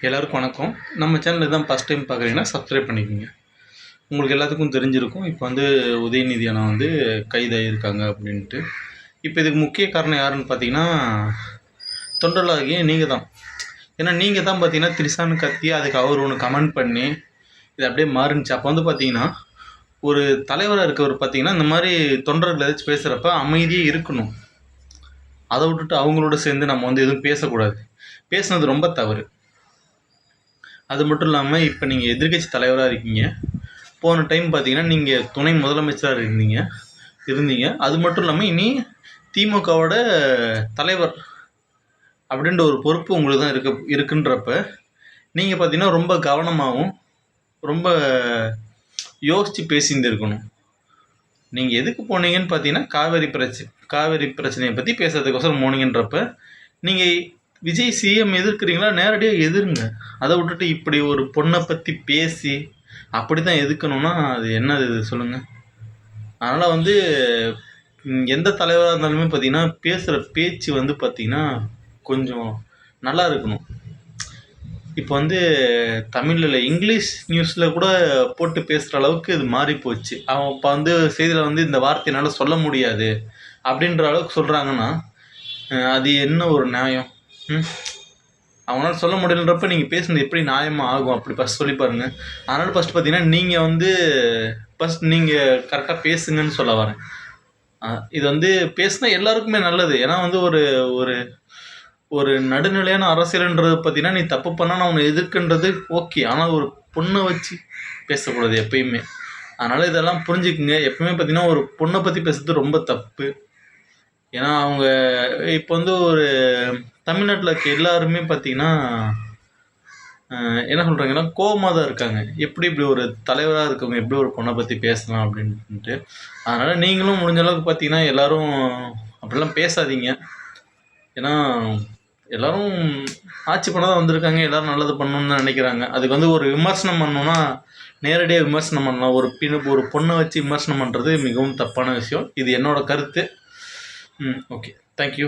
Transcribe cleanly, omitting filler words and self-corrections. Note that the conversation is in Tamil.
எல்லாருக்கும் வணக்கம். நம்ம சேனல் இதான் ஃபஸ்ட் டைம் பார்க்குறீங்கன்னா சப்ஸ்கிரைப் பண்ணிக்கோங்க. உங்களுக்கு எல்லாத்துக்கும் தெரிஞ்சிருக்கும், இப்போ வந்து உதயநிதி அண்ணா வந்து கைதாகியிருக்காங்க அப்படின்ட்டு. இப்போ இதுக்கு முக்கிய காரணம் யாருன்னு பார்த்தீங்கன்னா, தொண்டர்களாகிய நீங்கள் தான். ஏன்னா நீங்கள் தான் பார்த்தீங்கன்னா திரிசான்னு கத்தி அதுக்கு அவர் ஒன்று கமெண்ட் பண்ணி இது அப்படியே மாறுனுச்சு. அப்போ வந்து பார்த்தீங்கன்னா ஒரு தலைவராக இருக்கவர் பார்த்தீங்கன்னா இந்த மாதிரி தொண்டர்கள் ஏதாச்சும் பேசுகிறப்ப அமைதியே இருக்கணும். அதை விட்டுட்டு அவங்களோட சேர்ந்து நம்ம வந்து எதுவும் பேசக்கூடாது. பேசுனது ரொம்ப தவறு. அது மட்டும் இல்லாமல் இப்போ நீங்கள் எதிர்க்கட்சி தலைவராக இருக்கீங்க. போன டைம் பார்த்தீங்கன்னா நீங்கள் துணை முதலமைச்சராக இருந்தீங்க. அது மட்டும் இல்லாமல் இனி திமுகவோட தலைவர் அப்படின்ற ஒரு பொறுப்பு உங்களுக்கு தான் இருக்குன்றப்ப நீங்கள் பார்த்தீங்கன்னா ரொம்ப கவனமாகவும் ரொம்ப யோசித்து பேசியிருந்துருக்கணும். நீங்கள் எதுக்கு போனீங்கன்னு பார்த்தீங்கன்னா காவேரி பிரச்சனையை பற்றி பேசுறதுக்கோசரம் போனீங்கன்றப்ப நீங்கள் விஜய் சிஎம் எதிர்க்கிறீங்களா, நேரடியாக எதிருங்க. அதை விட்டுட்டு இப்படி ஒரு பொண்ணை பற்றி பேசி அப்படி தான் எதிர்க்கணும்னா அது என்னது இது சொல்லுங்கள். அதனால் வந்து எந்த தலைவராக இருந்தாலுமே பார்த்திங்கன்னா பேசுகிற பேச்சு வந்து பார்த்திங்கன்னா கொஞ்சம் நல்லா இருக்கணும். இப்போ வந்து தமிழில் இங்கிலீஷ் நியூஸில் கூட போட்டு பேசுகிற அளவுக்கு இது மாறி போச்சு. அவன் இப்போ வந்து செய்தியில் வந்து இந்த வார்த்தையினால் சொல்ல முடியாது அப்படின்ற அளவுக்கு சொல்கிறாங்கன்னா அது என்ன ஒரு நியாயம்? அவங்களால சொல்ல முடியலன்றப்ப நீங்கள் பேசுனது எப்படி நியாயமாக ஆகும்? அப்படி ஃபஸ்ட் சொல்லி பாருங்கள். அதனால் ஃபஸ்ட்டு பார்த்தீங்கன்னா நீங்கள் வந்து ஃபஸ்ட் நீங்கள் கரெக்டாக பேசுங்கன்னு சொல்ல வரேன். இது வந்து பேசுனா எல்லாருக்குமே நல்லது. ஏன்னா வந்து ஒரு ஒரு ஒரு நடுநிலையான அரசியல்ன்றது பார்த்தீங்கன்னா நீ தப்பு பண்ணால் நான் உன்னை எதிர்க்கின்றது ஓகே. ஆனால் ஒரு பொண்ணை வச்சு பேசக்கூடாது எப்பயுமே. அதனால் இதெல்லாம் புரிஞ்சுக்குங்க. எப்பவுமே பார்த்தீங்கன்னா ஒரு பொண்ணை பற்றி பேசுறது ரொம்ப தப்பு. ஏன்னா அவங்க இப்போ வந்து ஒரு தமிழ்நாட்டில் இருக்க எல்லாருமே பார்த்தீங்கன்னா என்ன சொல்கிறாங்கன்னா கோவமாக தான் இருக்காங்க. எப்படி இப்படி ஒரு தலைவராக இருக்கவங்க எப்படி ஒரு பொண்ணை பற்றி பேசலாம் அப்படின்ட்டு. அதனால் நீங்களும் முடிஞ்ச அளவுக்கு பார்த்தீங்கன்னா எல்லோரும் அப்படிலாம் பேசாதீங்க. ஏன்னா எல்லோரும் ஆட்சி பண்ண தான் வந்திருக்காங்க. எல்லோரும் நல்லது பண்ணணும்னு தான் நினைக்கிறாங்க. அதுக்கு வந்து ஒரு விமர்சனம் பண்ணணுன்னா நேரடியாக விமர்சனம் பண்ணலாம். ஒரு பொண்ணை வச்சு விமர்சனம் பண்ணுறது மிகவும் தப்பான விஷயம். இது என்னோடய கருத்து. Okay, thank you.